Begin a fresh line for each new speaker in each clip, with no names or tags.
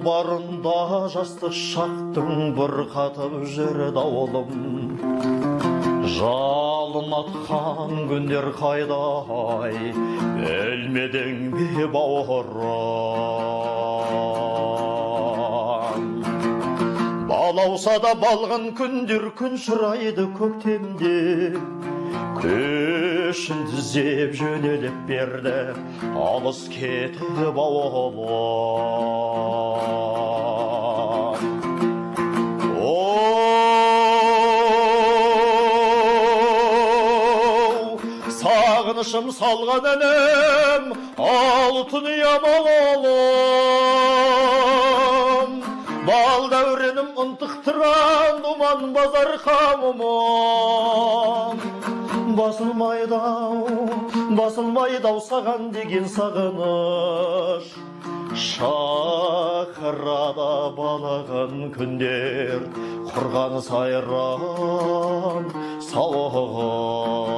барында жастық шақтың бұрқатып жүр дауылым. Жалын атқан күндер қайда ай, өлмедің бе бауырым. Балауса да балғын күндер күн шырайды көктемде, көшін тізеп жөнеліп берді алыс кетіп ауылым. Сағынышым салған әлем алтын ямалым, бал дәуренім ынтықтыран думан базар қамымым. Басылмайдау саған деген сағыныш, шақырада балаған күндер, құрған сайран сауығым.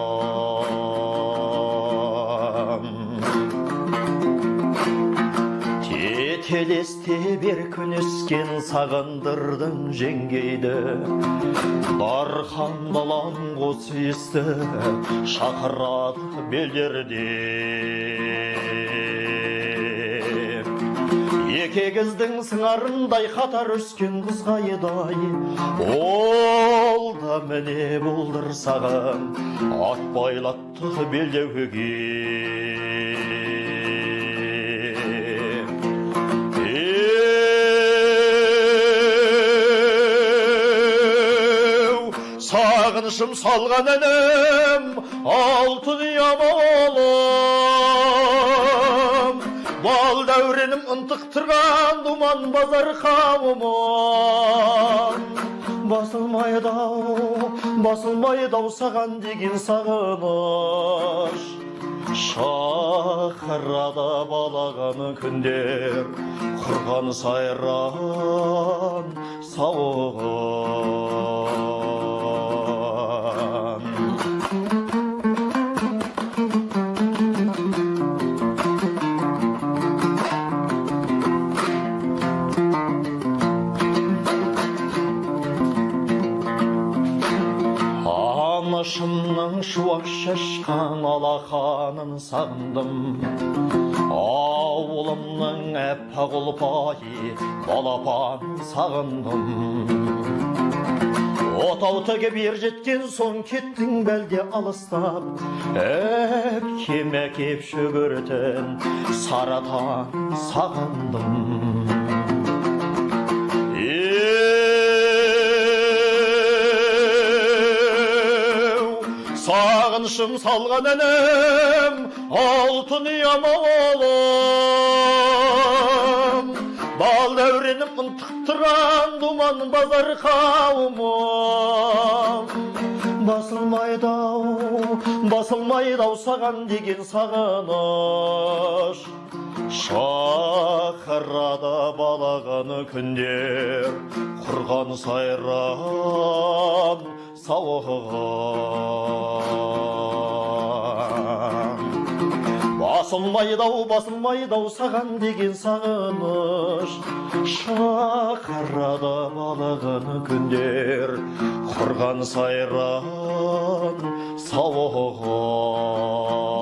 Телесте бер күн өскен сағындырдың жеңгейді, дархан далам қос есті шақырады белдерде. Екегіздің сыңарындай қатар өскен қызға едай, ол да міне болдыр саған ат байлатты белдеуге. Сағынышым салған әнім алтын ямалым, бал дәуренім ынтықтырған думан базар қамымым. Басылмайдау саған деген сағыныш, шақырада балаған күндер, құрған сайран сауығым. Анашымның шуақ шашқан алақанын сағындым, ауылымның әппақ ұлпайы балапан сағындым. Отау тігіп ер жеткен соң кеттің бәлде алыстап, әпкем әкеп шөгіртін саратан сағындым. Сағынышым салған әнім алтын ямалым, бал дәуренім ынтықтыран думан базар қауымым. Басылмайдау саған деген сағыныш, шақырада балаған күндер, құрған сайран сауығым. Басылмайдау саған деген сағыныш, шақырада балаған күндер, құрған сайран сауығым.